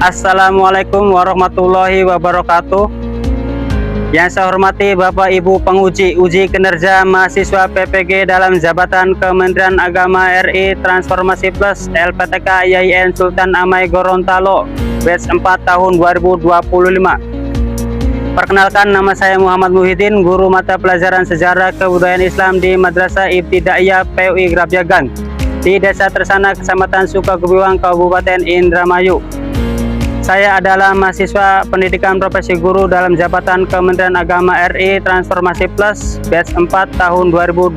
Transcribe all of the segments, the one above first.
Assalamualaikum warahmatullahi wabarakatuh. Yang saya hormati Bapak Ibu penguji uji kinerja mahasiswa PPG dalam jabatan Kementerian Agama RI Transformasi Plus LPTK IAIN Sultan Amai Gorontalo batch 4 tahun 2025. Perkenalkan, nama saya Muhammad Muhyiddin, guru mata pelajaran Sejarah Kebudayaan Islam di Madrasah Ibtidaiyah PUI Grabjagan di Desa Tersana, Kecamatan Sukagebiwang, Kabupaten Indramayu. Saya adalah mahasiswa pendidikan profesi guru dalam jabatan Kementerian Agama RI Transformasi Plus batch 4 tahun 2025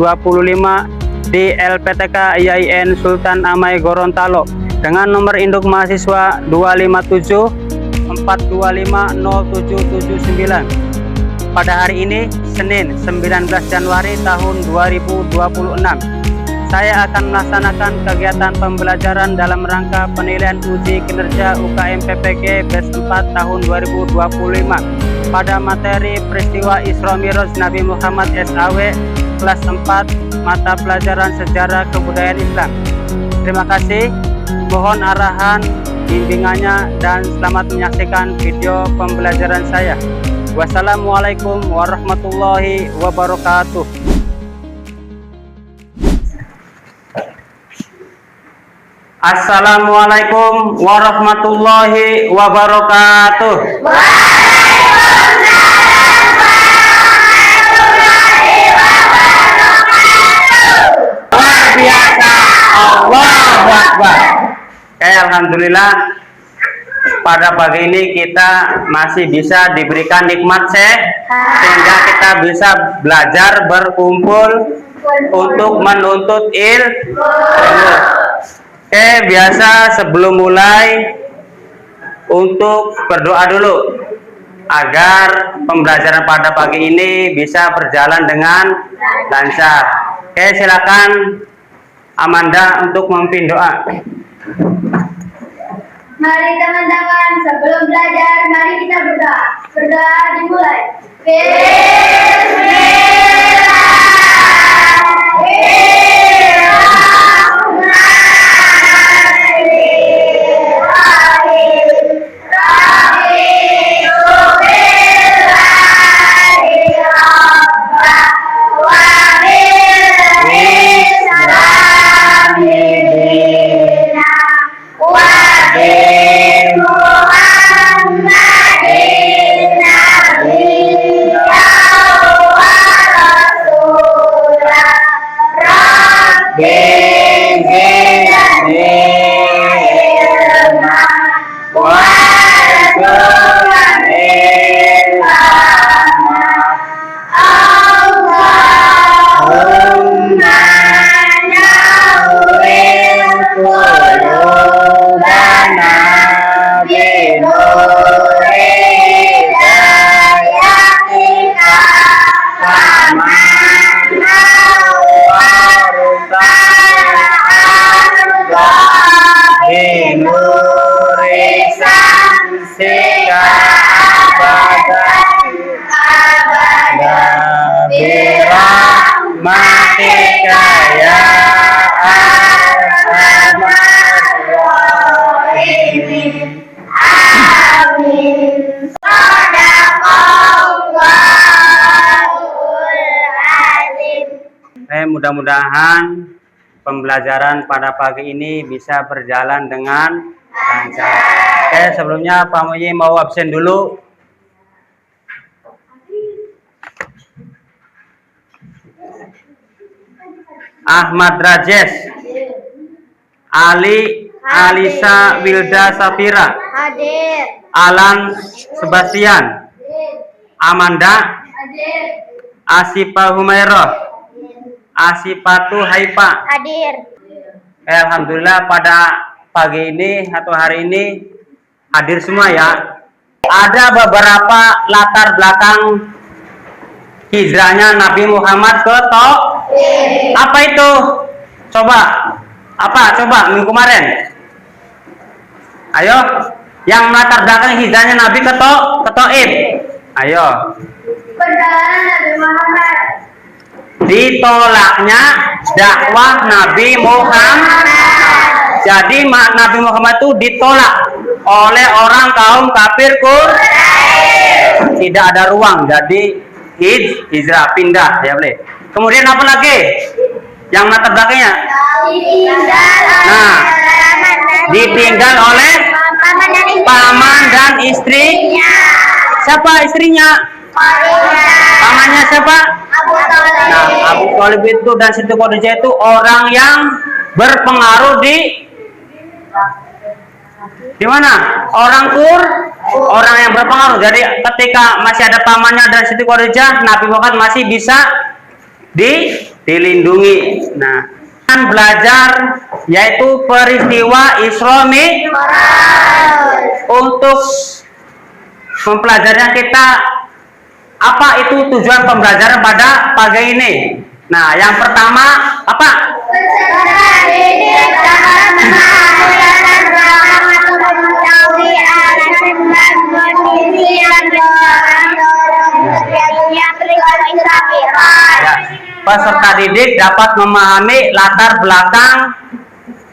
di LPTK IAIN Sultan Amai Gorontalo dengan nomor induk mahasiswa 25742507779. Pada hari ini, Senin 19 Januari tahun 2026, saya akan melaksanakan kegiatan pembelajaran dalam rangka penilaian uji kinerja UKM PPG batch 4 tahun 2025 pada materi peristiwa Isra Mi'raj Nabi Muhammad SAW kelas 4 mata pelajaran Sejarah Kebudayaan Islam. Terima kasih, mohon arahan bimbingannya dan selamat menyaksikan video pembelajaran saya. Wassalamualaikum warahmatullahi wabarakatuh. Assalamualaikum warahmatullahi wabarakatuh. Luar biasa, Allahu Akbar. Alhamdulillah, pada pagi ini kita masih bisa diberikan nikmat sehingga kita bisa belajar berkumpul untuk menuntut ilmu. Biasa sebelum mulai untuk berdoa dulu agar pembelajaran pada pagi ini bisa berjalan dengan lancar. Silakan Amanda untuk memimpin doa. Mari teman-teman, sebelum belajar, mari kita berdoa. Berdoa dimulai. Mudah-mudahan pembelajaran pada pagi ini bisa berjalan dengan lancar. Sebelumnya Pak Muyi mau absen dulu. Ahmad Rajes, Ali Alisa Wilda Safira, Hadir. Alan Sebastian, Amanda, Asifa Humairah, Asipatu Haifa. Hadir. Alhamdulillah, pada pagi ini atau hari ini hadir semua ya. Ada beberapa latar belakang hijrahnya Nabi Muhammad ke apa itu? Coba minggu kemarin? Ayo, yang latar belakang hijrahnya Nabi ke Taif. Ayo. Perjalanan Nabi Muhammad. Ditolaknya dakwah Nabi Muhammad. Jadi Nabi Muhammad itu ditolak oleh orang kaum kafir tidak ada ruang, jadi hijrah, pindah, ya boleh. Kemudian apa lagi yang latar belakangnya? Nah, ditinggal oleh paman dan istrinya. Siapa istrinya? Pamannya siapa? Nah, Abu Thalib itu dan Siti Khadijah itu orang yang berpengaruh di mana? Orang yang berpengaruh. Jadi ketika masih ada pamannya dan Siti Khadijah, Nabi Muhammad masih bisa dilindungi. Nah, kan belajar yaitu peristiwa Isra Mi'raj. Untuk mempelajarinya kita apa itu tujuan pembelajaran pada pagi ini? Nah, yang pertama apa? Peserta didik dapat memahami latar belakang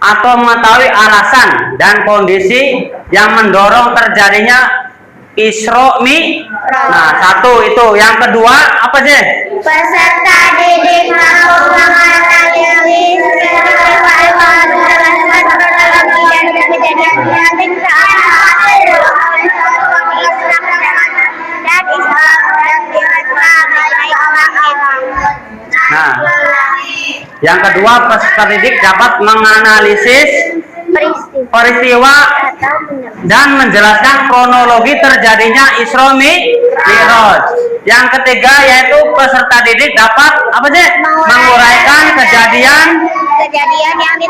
atau mengetahui alasan dan kondisi yang mendorong terjadinya Isra Mi'raj. Nah, satu itu. Yang kedua apa sih? Peserta didik mampu menganalisis Nah, yang kedua peserta didik dapat menganalisis peristiwa dan menjelaskan kronologi terjadinya Isra Mi'raj. Yang ketiga yaitu peserta didik dapat apa sih? Menguraikan kejadian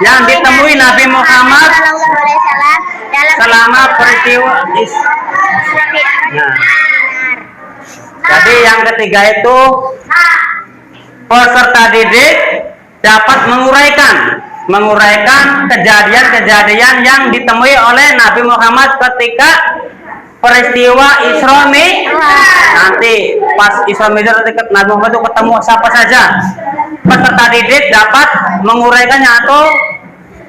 yang ditemui Nabi Muhammad selama peristiwa Isra Mi'raj. Nah, jadi yang ketiga itu peserta didik dapat menguraikan kejadian-kejadian yang ditemui oleh Nabi Muhammad ketika peristiwa Isra Mi'raj. Nanti pas Isra Mi'raj Nabi Muhammad itu ketemu siapa saja, peserta didik dapat menguraikannya atau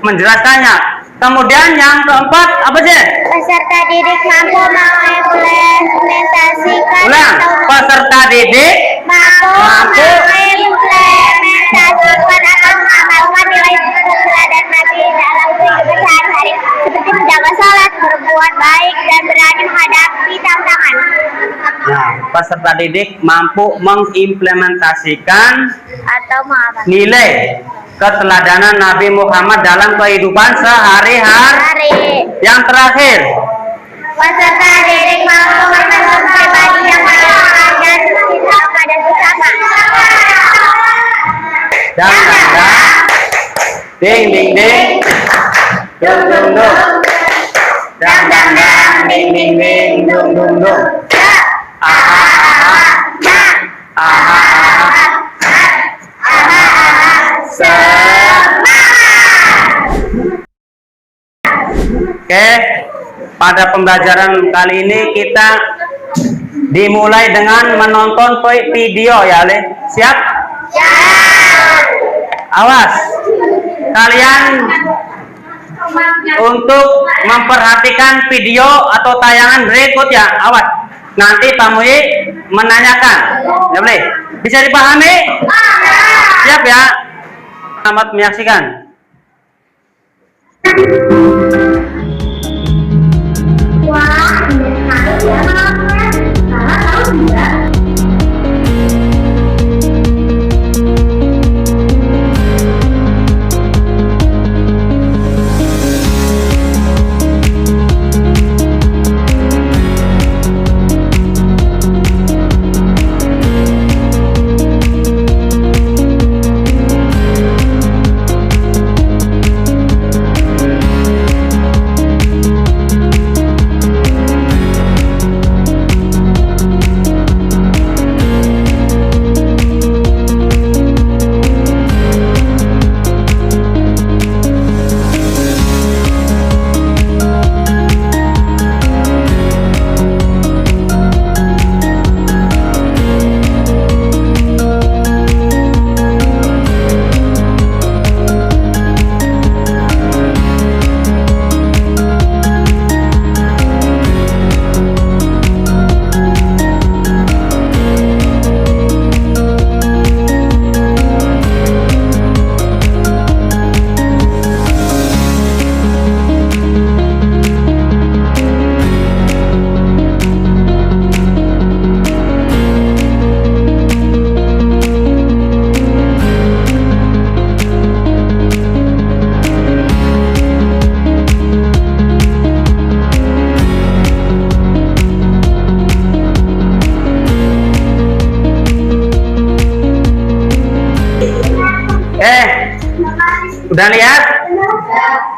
menjelaskannya. Kemudian yang keempat apa sih? Peserta didik mampu mengimplementasikan. Ulang. Peserta didik mampu mengimplementasikan atau mengamalkan nilai teladan Nabi dalam kehidupan sehari-hari, seperti menjaga sholat, berbuat baik, dan berani menghadapi tantangan. Nah, peserta didik mampu mengimplementasikan Atau mengamalkan nilai keteladanan Nabi Muhammad dalam kehidupan sehari-hari. Yang terakhir, peserta didik mampu membangun pribadi yang menyenangkan dan cinta pada sesama. dang dang dang, ding ding ding, dung dung dung, dang dang dang, ding ding ding, dung dung dung. Oke, pada pembelajaran kali ini kita dimulai dengan menonton video ya, Le. Siap? Awas, kalian untuk memperhatikan video atau tayangan berikut ya. Awas, nanti Pak Muhi menanyakan. Ya boleh? Bisa dipahami? Siap ya? Selamat menyaksikan. Wah, indah sekali ya malamnya. Salah tahu tidak? Udah lihat?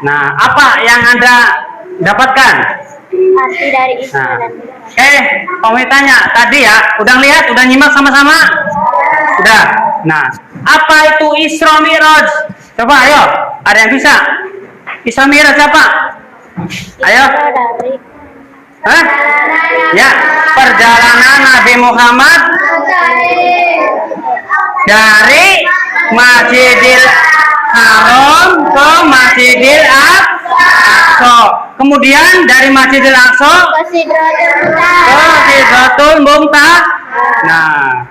Nah, apa yang Anda dapatkan? Arti dari Isra dan Tommy tanya tadi ya, udah lihat, udah nyimak sama-sama? Udah. Nah, apa itu Isra Mi'raj? Coba ayo, ada yang bisa? Isra Mi'raj apa? Ayo. Hah? Ya, perjalanan Nabi Muhammad dari Masjidil Haram ke Masjidil Aqsa. Kemudian dari Masjidil Aqsa ke Sidratul Muntaha. Nah,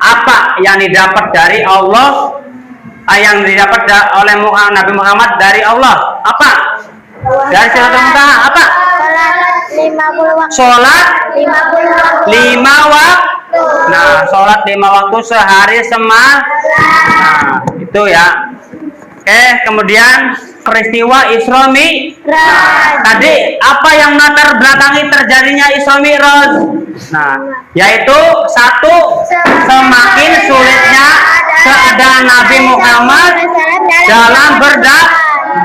apa yang didapat dari Allah? Yang didapat oleh Nabi Muhammad dari Allah? Apa? Dari Sidratul Muntaha apa? Sholat 5 waktu. Nah, sholat 5 waktu sehari semalam. Nah, itu ya. Kemudian peristiwa Isra Mi'raj. Tadi apa yang latar belakangi terjadinya Isra Mi'raj? Nah, yaitu satu, semakin sulitnya keadaan Nabi Muhammad dalam berdakwah.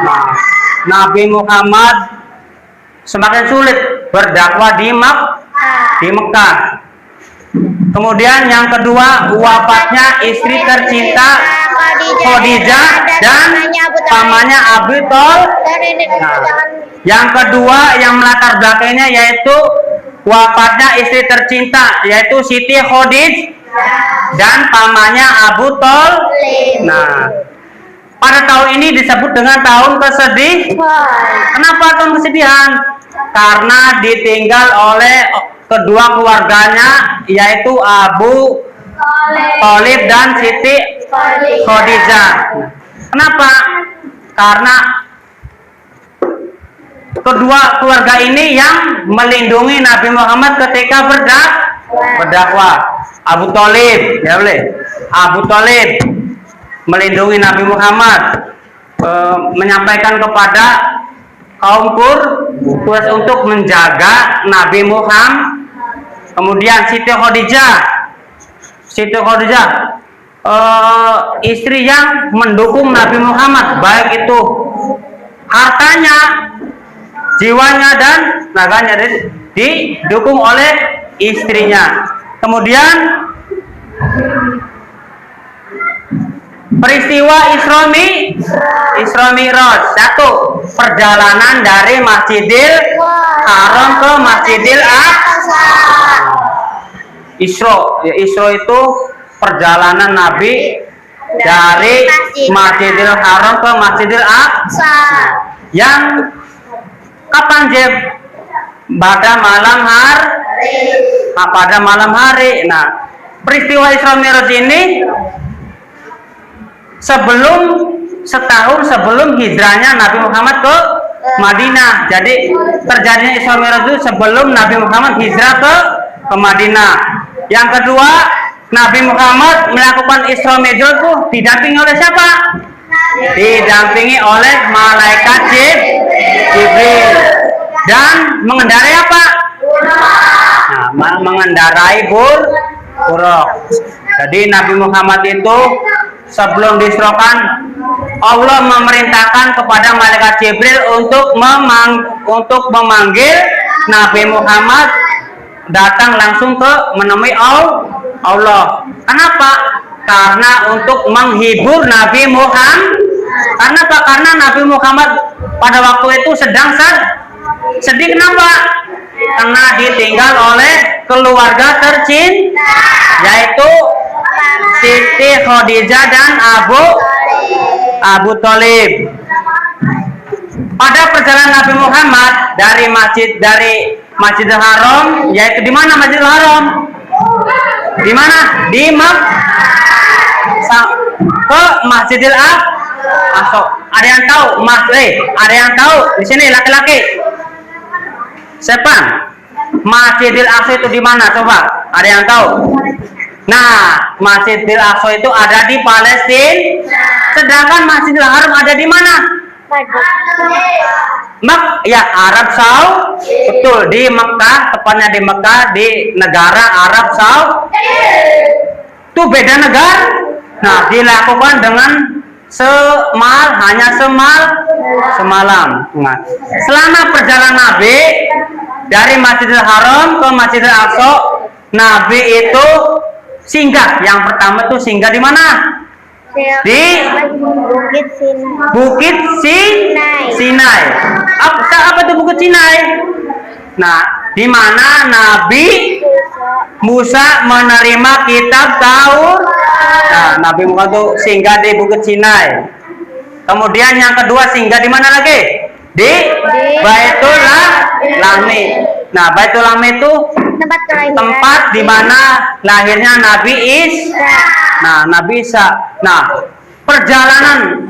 Nah, Nabi Muhammad semakin sulit berdakwah di Mekah. Kemudian yang kedua, wafatnya istri tercinta Khadijah dan pamannya Abu Thalib. Nah, yang kedua yang melatar belakangnya yaitu wafatnya istri tercinta yaitu Siti Khadijah dan pamannya Abu Thalib. Nah, pada tahun ini disebut dengan tahun kesedihan. Kenapa tahun kesedihan? Karena ditinggal oleh kedua keluarganya yaitu Abu Thalib dan Siti Khadijah. Kenapa? Karena kedua keluarga ini yang melindungi Nabi Muhammad ketika berdakwah. Abu Thalib, ya boleh. Abu Thalib melindungi Nabi Muhammad, menyampaikan kepada kaum Quraisy untuk menjaga Nabi Muhammad. Kemudian Siti Khadijah istri yang mendukung Nabi Muhammad, baik itu hartanya, jiwanya dan tenaganya didukung oleh istrinya. Kemudian peristiwa Isra Mi'raj. Satu, perjalanan dari Masjidil Haram ke Masjidil Aqsa. Isra itu perjalanan Nabi dari Masjidil Haram ke Masjidil Aqsa. Yang kapan, Jeb? Pada malam hari. Nah, peristiwa Isra Mi'raj ini setahun sebelum hijrahnya Nabi Muhammad ke Madinah. Jadi terjadinya Isra Mi'raj itu sebelum Nabi Muhammad hijrah ke Madinah. Yang kedua, Nabi Muhammad melakukan Isra Mi'raj itu didampingi oleh siapa? Didampingi oleh malaikat Jibril dan mengendarai apa? Nah, mengendarai buruk. Jadi Nabi Muhammad itu sebelum disrokan, Allah memerintahkan kepada malaikat Jibril untuk memanggil Nabi Muhammad datang langsung ke menemui Allah. Kenapa? Karena untuk menghibur Nabi Muhammad. Kenapa? Karena Nabi Muhammad pada waktu itu sedang sedih. Kenapa? Karena ditinggal oleh keluarga tercinta, yaitu Siti Khadijah dan Abu Thalib. Pada perjalanan Nabi Muhammad dari Masjidil Haram, yaitu di mana Masjidil Haram? Di mana? Di Makkah ke Masjidil Aqsa. Ada yang tahu? Ada yang tahu? Di sini laki-laki. Siapa? Masjidil Aqsa itu di mana? Coba. Ada yang tahu? Nah, Masjidil Aqsa itu ada di Palestina. Sedangkan Masjidil Haram ada di mana? Ya, Arab Saudi. Betul, di Mekah, tepatnya di Mekah, di negara Arab Saudi. Itu beda negara. Nah, dilakukan dengan hanya semalam. Nah, selama perjalanan Nabi dari Masjidil Haram ke Masjidil Aqsa, Nabi itu singgah. Yang pertama itu singgah di mana? Di Bukit Sinai. Apa itu Bukit Sinai? Nah, di mana Nabi Musa menerima kitab Taurat. Nah, Nabi Musa itu singgah di Bukit Sinai. Kemudian yang kedua singgah di mana lagi? Di Baitul Lahmi. Nah, Baitul Lahmi itu tempat di mana lahirnya Nabi Isa. Nah, Nabi Isa. Nah, perjalanan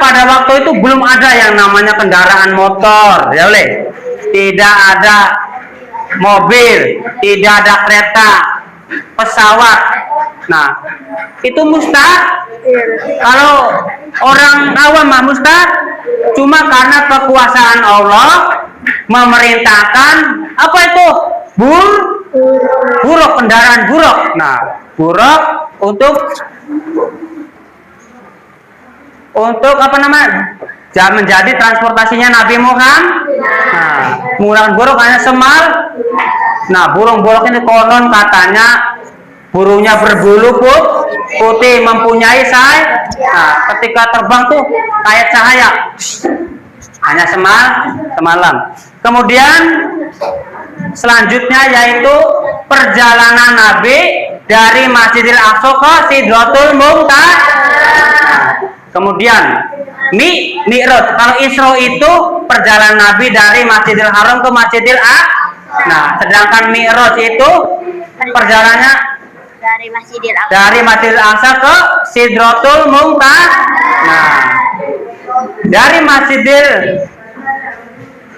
pada waktu itu belum ada yang namanya kendaraan motor, ya boleh. Tidak ada mobil, tidak ada kereta, pesawat. Nah, itu mustahil. Kalau orang awam mah mustahil. Cuma karena kekuasaan Allah memerintahkan apa itu? Buruk, kendaraan buruk. Nah, buruk untuk apa namanya? Menjadi transportasinya Nabi Muhammad. Nah, menggunakan buruk hanya Nah, burung-burung ini konon katanya burungnya berbulu putih, mempunyai sayap. Nah, ketika terbang tuh kayak cahaya. Hanya semalam. Kemudian selanjutnya yaitu perjalanan Nabi dari Masjidil Aqsa ke Sidratul Muntaha. Kemudian Mi'raj. Kalau Isra itu perjalanan Nabi dari Masjidil Haram ke Masjidil Aqsa. Nah, sedangkan Mi'raj itu perjalanannya dari Masjidil Aqsa ke Sidratul Muntaha. Nah, dari Masjidil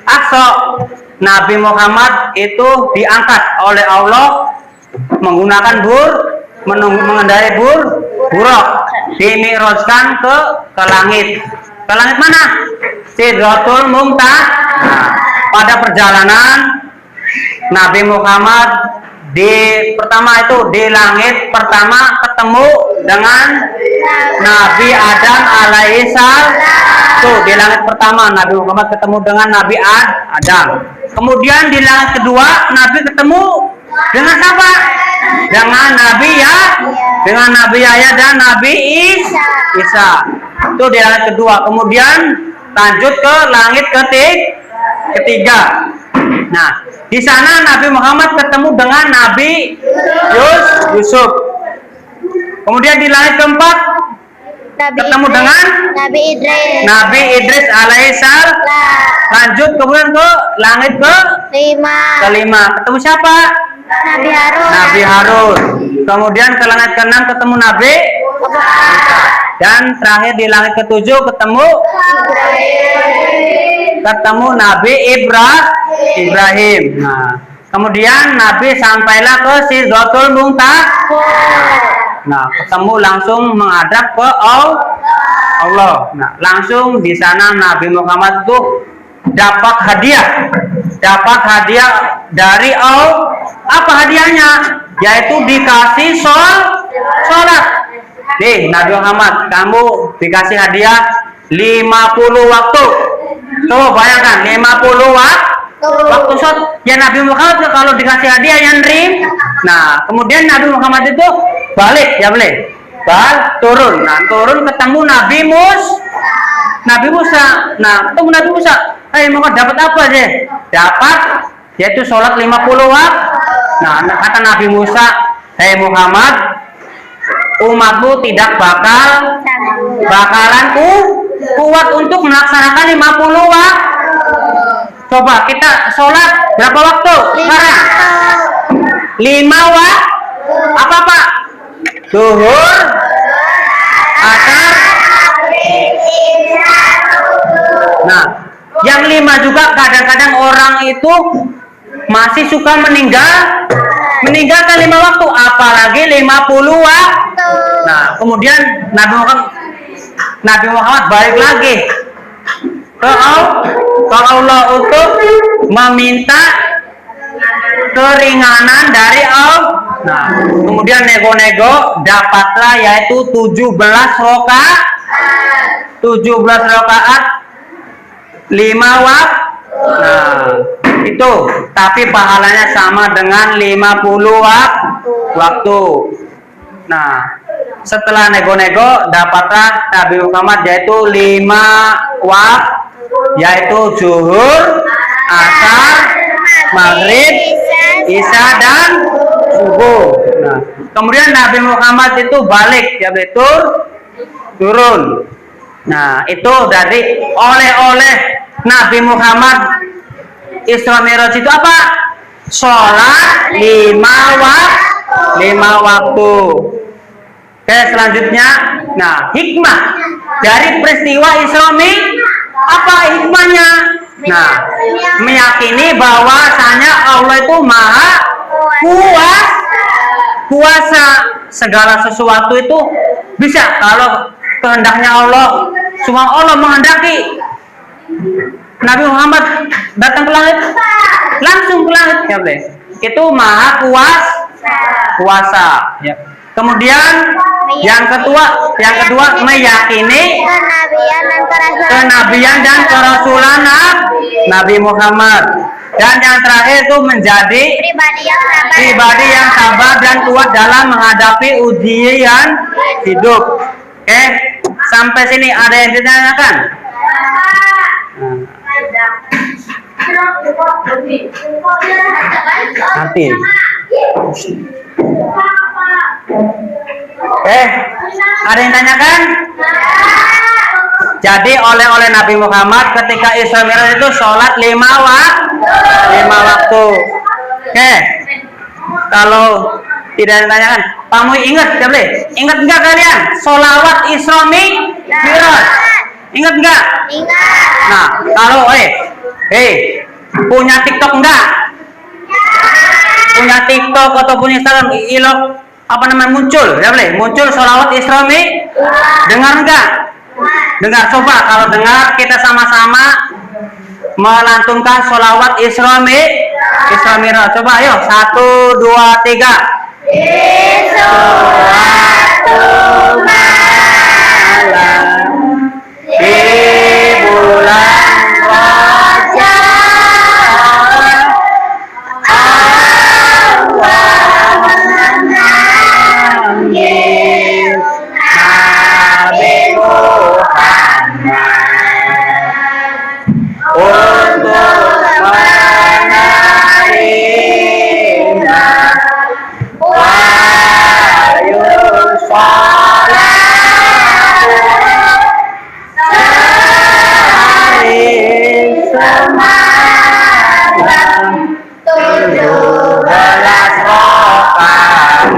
Aqsa Nabi Muhammad itu diangkat oleh Allah menggunakan mengendarai buruk, dimi'rajkan ke langit. Ke langit mana? Sidratul Muntaha. Nah, pada perjalanan Nabi Muhammad pertama itu di langit pertama ketemu dengan Nabi Adam alaihissalam. Tuh di langit pertama Nabi Muhammad ketemu dengan Nabi Adam. Kemudian di langit kedua Nabi ketemu dengan siapa? Dengan Nabi Yahya dan Nabi Isa. Itu di langit kedua. Kemudian lanjut ke langit ketiga. Nah, di sana Nabi Muhammad ketemu dengan Nabi Yusuf. Kemudian di langit keempat ketemu dengan Nabi Idris alaihissalam. Lanjut kemudian ke langit kelima. Ketemu siapa? Nabi Harun. Kemudian ke langit keenam ketemu Nabi dan terakhir di langit ketujuh ketemu Nabi Ibrahim. Nah, kemudian Nabi sampailah ke Sidratul Muntaha. Nah, ketemu langsung menghadap ke Allah. Nah, langsung di sana Nabi Muhammad tuh dapat hadiah dari Allah. Apa hadiahnya? Yaitu dikasih sholat. Nih, Nabi Muhammad, kamu dikasih hadiah 50 waktu. Coba bayangkan 50 waktu sholat. Ya Nabi Muhammad kalau dikasih hadiah yang Nah, kemudian Nabi Muhammad itu balik, ya boleh. Turun. Nah, turun ketemu Nabi Musa. Nah, ketemu Nabi Musa. Muhammad dapat apa sih? Dapat yaitu sholat 50 waktu. Nah, kata Nabi Musa, Muhammad, umatmu tidak bakalan kuat untuk melaksanakan 50 waktu. Coba kita sholat berapa waktu? Sekarang 5 waktu. Apa Pak? Zuhur, asar. Nah, yang 5 juga kadang-kadang orang itu masih suka meninggalkan 5 waktu, apalagi 50 waktu. Nah, kemudian Nabi Muhammad balik lagi ke Allah untuk meminta keringanan dari Allah. Nah, kemudian nego-nego dapatlah yaitu 17 rakaat. 17 rakaat 5 waktu. Nah, itu tapi pahalanya sama dengan 50 waktu. Nah, setelah nego-nego dapatlah Nabi Muhammad yaitu 5 waktu, yaitu zuhur, asar, maghrib, isya dan subuh. Nah, kemudian Nabi Muhammad itu balik, ya betul, turun. Nah, itu dari oleh-oleh Nabi Muhammad Isra Mi'raj itu apa? Sholat 5 waktu. Oke, selanjutnya, nah hikmah dari peristiwa Isra Mi'raj apa hikmahnya? Nah, meyakini bahwasanya Allah itu maha kuasa, segala sesuatu itu bisa kalau kehendaknya Allah. Cuma Allah menghendaki Nabi Muhammad datang ke langit, langsung ke langit, ya boleh. Itu maha kuasa. Ya. Kemudian yang kedua meyakini kenabian dan kerasulan Nabi Muhammad. Dan yang terakhir itu menjadi pribadi yang sabar dan kuat dalam menghadapi ujian hidup. Oke, sampai sini ada yang ditanyakan? Nanti. Ada yang tanyakan? Jadi oleh Nabi Muhammad ketika Isra Mi'raj itu sholat 5 waktu. Oke. Kalau tidak ditanyakan, kamu ingat, ya boleh? Ingat enggak kalian? Sholawat Isra Mi'raj. Ingat enggak? Ingat. Nah, kalau punya TikTok enggak? Punya TikTok atau punya Instagram, muncul, ya boleh? Muncul sholawat Isra Mi'raj. Dengar enggak? Dengar, coba kalau dengar kita sama-sama melantunkan sholawat Isra Mi'raj. Coba ayo, 1, 2, 3. Di suatu malam Di bulan Rajab Allah memanggil Nabi Muhammad untuk menerima wahyu sehari semalam 17 rakaat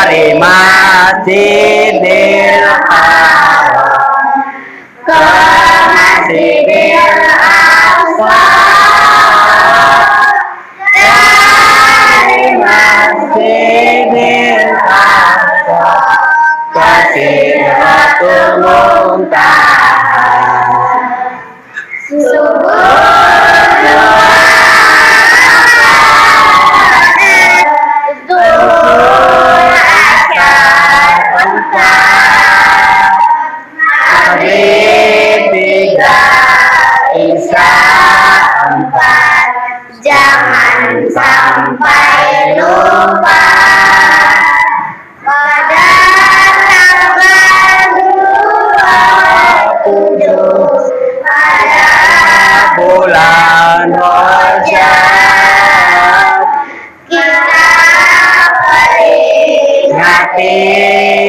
dari Masjidil Haram ke Masjidil Aqsa, dari Masjidil Aqsa ke Sidratul Muntaha. Jangan sampai lupa pada tanggal 27 pada Bulan Rajab kita peringati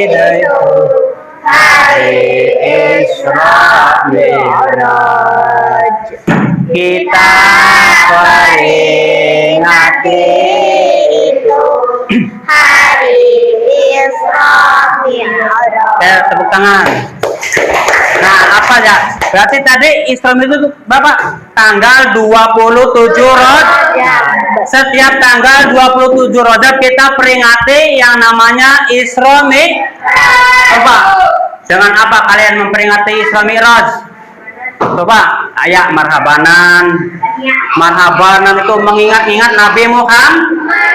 itu hari Isra Mi'raj. Kita peringati itu hari Isra Mi'raj. tepuk tangan. Nah, apa ya? Berarti tadi Isra Mi'raj itu Bapak tanggal 27 Rajab. Setiap tanggal 27 Rajab kita peringati yang namanya Isra Mi'raj. Coba, dengan apa kalian memperingati Isra Mi'raj? Coba ayat marhabanan. Marhabanan itu mengingat-ingat Nabi Muhammad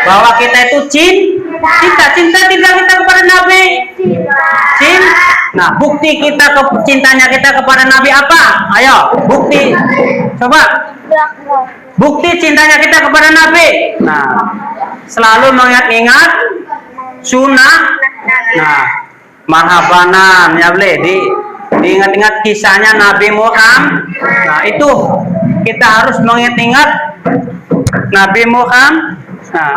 bahwa kita itu cinta tidak kita kepada Nabi. Nah, bukti kita cintanya kita kepada Nabi apa? Ayo, bukti. Coba. Bukti cintanya kita kepada Nabi. Nah, selalu mengingat-ingat sunnah. Nah, marhabanan ya boleh diingat-ingat kisahnya Nabi Muhammad. Nah, itu kita harus mengingat-ingat Nabi Muhammad. Nah,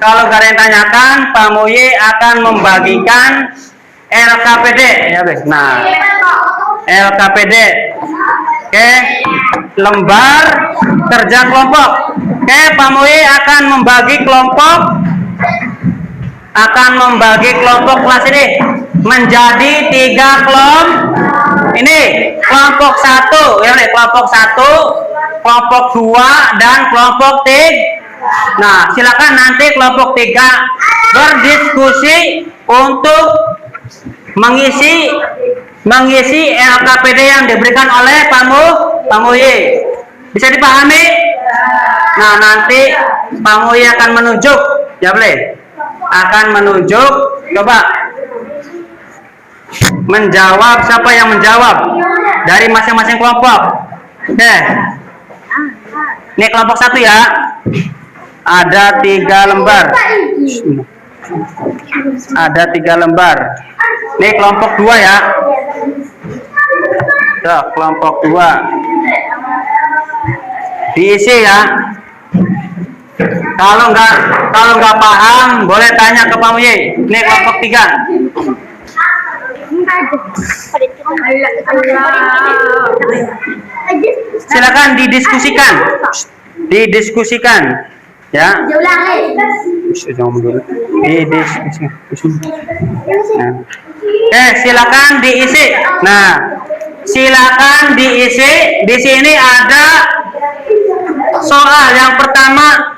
kalau gak ada yang tanyakan, Pak Muye akan membagikan LKPD ya, Bes. Nah, LKPD. Lembar kerja kelompok. Pak Muye akan membagi kelompok kelas ini menjadi 3 kelompok. Ini kelompok 1, ya, kelompok 1, kelompok 2 dan kelompok 3. Nah, silakan nanti kelompok 3 berdiskusi untuk mengisi LKPD yang diberikan oleh Pak Muye. Bisa dipahami? Nah, nanti Pak Muye akan menunjuk, ya boleh? Akan menunjuk, coba menjawab, siapa yang menjawab dari masing-masing kelompok. Ini kelompok 1 ya. Ada 3 lembar. Ada 3 lembar. Ini kelompok 2 ya. Tuh, kelompok 2. Diisi ya. Kalau nggak paham boleh tanya ke Pak Muye. Ini kelompok 3. Silakan didiskusikan ya. Silakan diisi. Nah, silakan diisi. Di sini ada soal yang pertama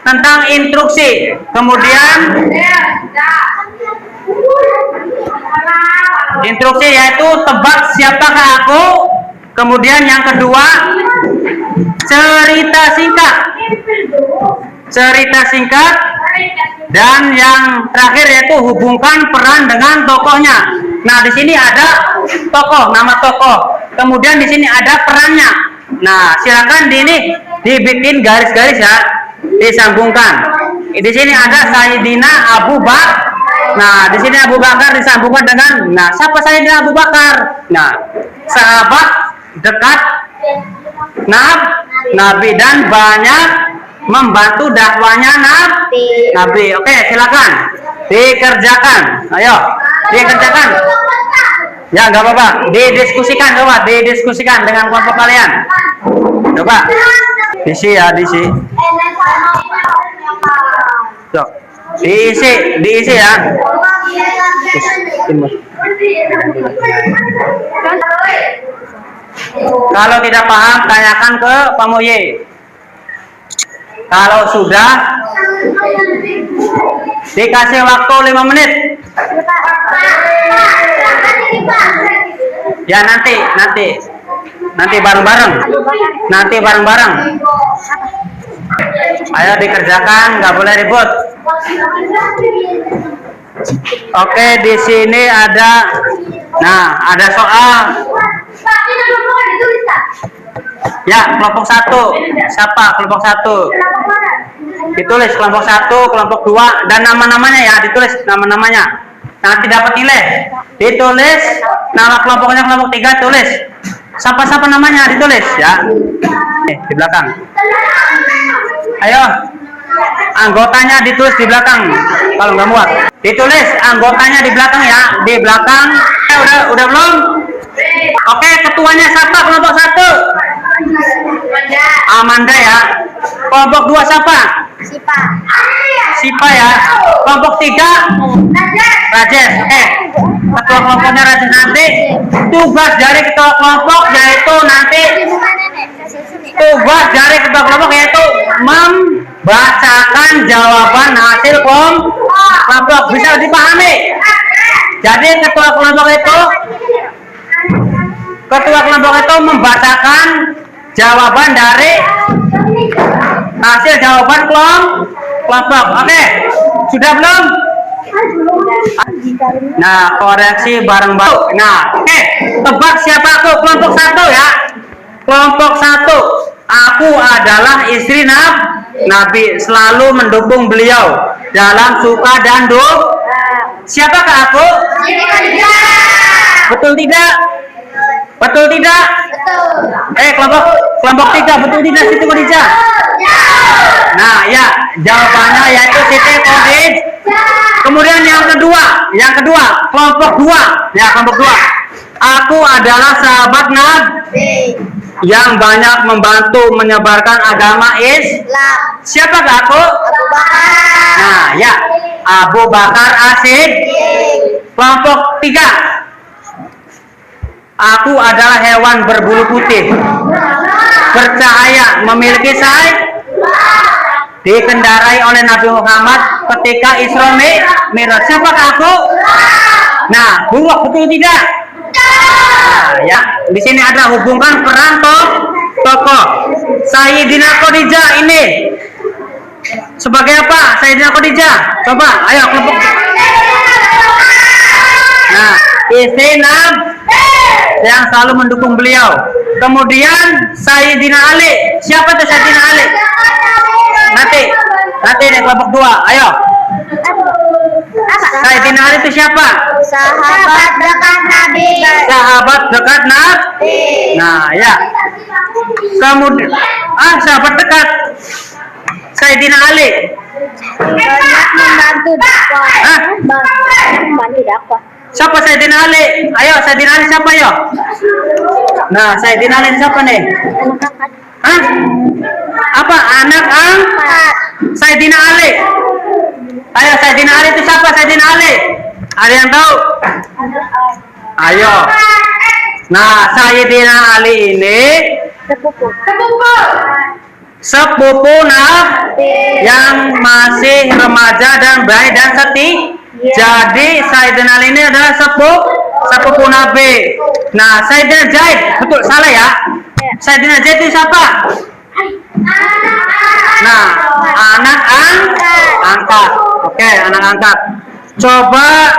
tentang instruksi, kemudian instruksi yaitu tebak siapakah aku, kemudian yang kedua cerita singkat, dan yang terakhir yaitu hubungkan peran dengan tokohnya. Nah, di sini ada tokoh, nama tokoh, kemudian di sini ada perannya. Nah, silakan dibikin garis-garis ya, disambungkan. Di sini ada Sayyidina Abu Bakar. Nah, di sini Abu Bakar disambungkan dengan, nah, siapa Sayyidina Abu Bakar? Nah, sahabat dekat Nabi dan banyak membantu dakwanya Nabi. Oke, silakan dikerjakan. Ayo, dikerjakan. Ya, nggak apa-apa. Didiskusikan dengan kelompok kalian. Coba. Diisi ya, diisi. Tuh. Diisi ya. Kalau tidak paham, tanyakan ke Pak Muye. Kalau sudah, dikasih waktu 5 menit. Ya, nanti bareng-bareng. Ayo dikerjakan, nggak boleh ribut. Oke, di sini ada, ada soal. Ya, kelompok 1. Siapa kelompok 1? Ditulis kelompok 1, kelompok 2, dan nama-namanya ya, ditulis nama-namanya. Nanti dapat nilai. Ditulis nama kelompoknya, kelompok 3 tulis. Siapa namanya ditulis ya. Di belakang. Ayo. Anggotanya ditulis di belakang. Kalau nggak muat, ditulis anggotanya di belakang ya, di belakang. Udah belum? Oke, ketuanya siapa kelompok 1? Amanda ya. Kelompok 2 siapa? Sipa ya. Kelompok 3 Rajes. Ketua kelompoknya Rajes. Nanti tugas dari ketua kelompok yaitu membacakan jawaban hasil kelompok. Bisa dipahami? Jadi ketua kelompok itu Ketua kelompok itu membacakan jawaban dari hasil jawaban kelompok. Oke, sudah belum? Nah, koreksi bareng-bareng. Nah, oke, tebak siapa aku? Kelompok 1 ya. Kelompok 1, aku adalah istri Nabi, selalu mendukung beliau dalam suka dan duka. Siapakah aku? Betul tidak? Betul tidak? Kelompok 3, betul tidak Siti Khadijah? Nah, ya, jawabannya yaitu Siti Khadijah. Kemudian yang kedua, kelompok 2. Ya, kelompok 2. Aku adalah sahabat Nabi yang banyak membantu menyebarkan agama Islam. Siapakah aku? Abu Bakar. Nah, ya, Abu Bakar As-Siddiq. Kelompok 3. Aku adalah hewan berbulu putih, bercahaya, memiliki sayap, dikendarai oleh Nabi Muhammad ketika Isra Mi'raj. Siapakah aku? Nah, buruk, betul tidak? Nah, ya, di sini ada hubungan peran tokoh. Sayyidina Khadijah ini sebagai apa? Sayyidina Khadijah. Coba, ayo kelompok. Nah, istri Nabi yang selalu mendukung beliau. Kemudian Sayyidina Ali. Siapa itu Sayyidina Ali? Nanti nih kelompok 2. Ayo. Sayyidina Ali itu siapa? Sahabat dekat Nabi. Sahabat dekat Nabi. Nah, ya. Kemudian sahabat dekat Sayyidina Ali. Banyak membantu dakwah. Membantu dakwah. Siapa Sayyidina Ali? Ayo, Sayyidina Ali siapa yo? Nah, Sayyidina Ali siapa nih? Hah? Apa? Anak angkat Sayyidina Ali. Ayo, Sayyidina Ali itu siapa Sayyidina Ali? Ada yang tahu? Ayo. Nah, Sayyidina Ali ini sepupu Nabi yang masih remaja dan baik dan setia. Jadi Sayyidina Ali ini adalah sepupu Nabi. Nah, Sayyidina Zaid, betul salah ya? Sayyidina Zaid itu siapa? Nah, anak angkat. Oke, anak angkat. Coba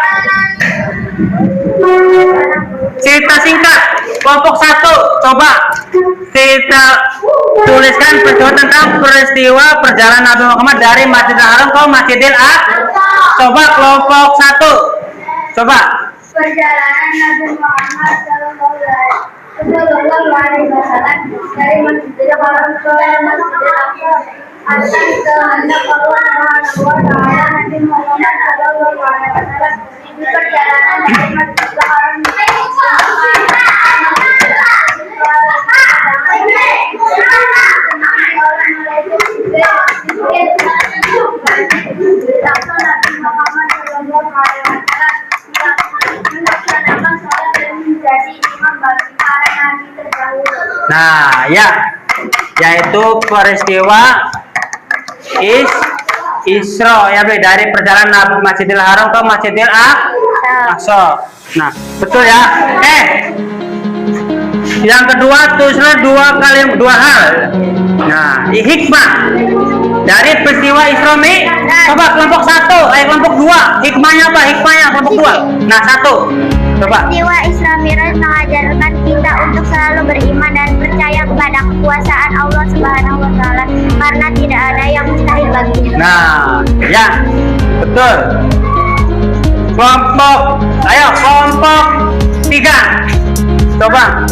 cerita singkat kelompok 1. Coba kita tuliskan tentang peristiwa perjalanan Nabi Muhammad dari Masjidil Haram ke Masjidil Aqsa. Coba kelompok 1. Coba. Perjalanan Nabi Muhammad Sallallahu Alaihi Wasallam dari Masjidil Haram ke Masjidil Aqsa. Atas kehendak Allah Subhanahu wa Ta'ala, Nabi Muhammad Sallallahu Alaihi Wasallam di perjalanan dari Masjidil Haram ke Nah, ya, yaitu peristiwa Isra ya, dari perjalanan Nabi Masjidil Haram ke Masjidil Aqsa. Nah, betul ya. Yang kedua tulislah dua hal. Nah, hikmah dari peristiwa Isra Mi'raj. Coba kelompok 1, kelompok 2. Hikmahnya apa? Hikmahnya kelompok 2. Nah, 1. Coba. Peristiwa Isra Mi'raj mengajarkan kita untuk selalu beriman dan percaya kepada kekuasaan Allah Subhanahu wa Ta'ala, karena tidak ada yang mustahil baginya. Nah, ya, betul. Kelompok 3. Coba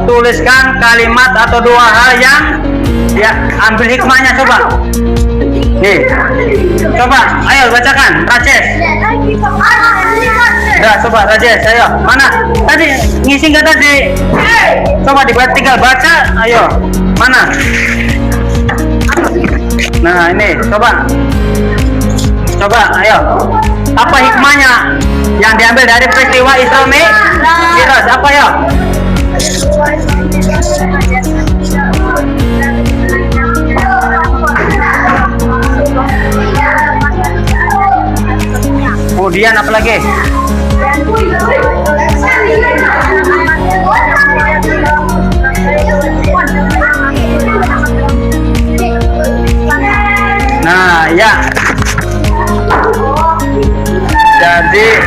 tuliskan kalimat atau 2 hal yang ya, ambil hikmahnya. Coba nih, coba ayo bacakan Rajes. Nah, coba Rajes, ayo. Mana tadi ngisi nggak tadi? Coba dibuat, tinggal baca. Ayo, mana? Nah, ini coba ayo. Apa hikmahnya yang diambil dari peristiwa Isra Mi'raj? Apa ya? Kemudian apa lagi? Ya. Jadi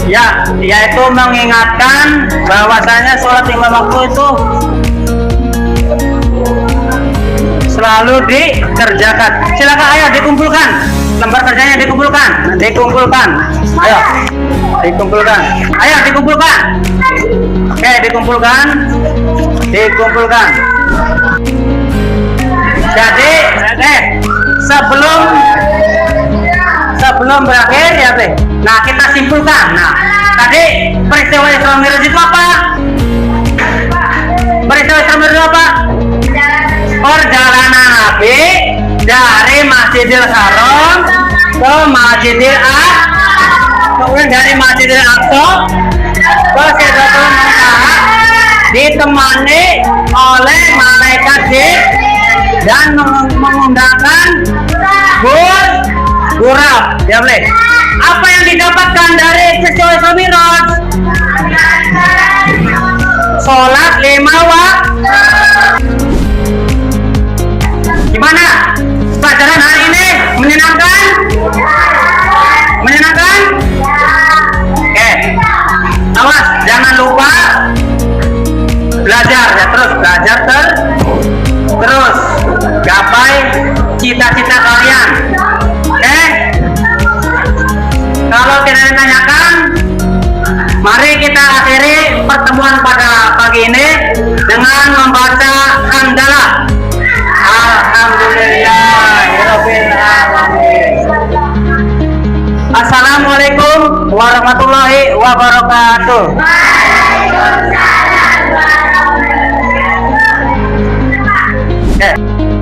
ya, yaitu mengingatkan bahwasanya sholat lima waktu itu selalu dikerjakan. Silakan, ayo dikumpulkan lembar kerjanya, dikumpulkan. Ayo dikumpulkan. Oke, dikumpulkan. Jadi sebelum berakhir ya Teh. Nah, kita simpulkan. Nah, tadi peristiwa Isra Mi'raj itu apa? Perjalanan Nabi dari Masjidil Haram ke Masjidil Aqsa, kemudian dari Masjidil Aqsa ke Sidratul Muntaha, ditemani oleh malaikat Jibril dan mengundangkan Buraq. Ya boleh. Apa yang didapatkan dari peristiwa Isra Mi'raj? Sholat 5 waktu. Gimana? Pelajaran hari ini menyenangkan? Oke. Awas, jangan lupa belajar ya, terus gapai cita-cita kalian. Oke? Kalau tidak ditanyakan, mari kita akhiri pertemuan pada pagi ini dengan membaca hamdalah. Alhamdulillahirabbil alamin. Assalamualaikum warahmatullahi wabarakatuh. Waalaikumsalam warahmatullahi wabarakatuh.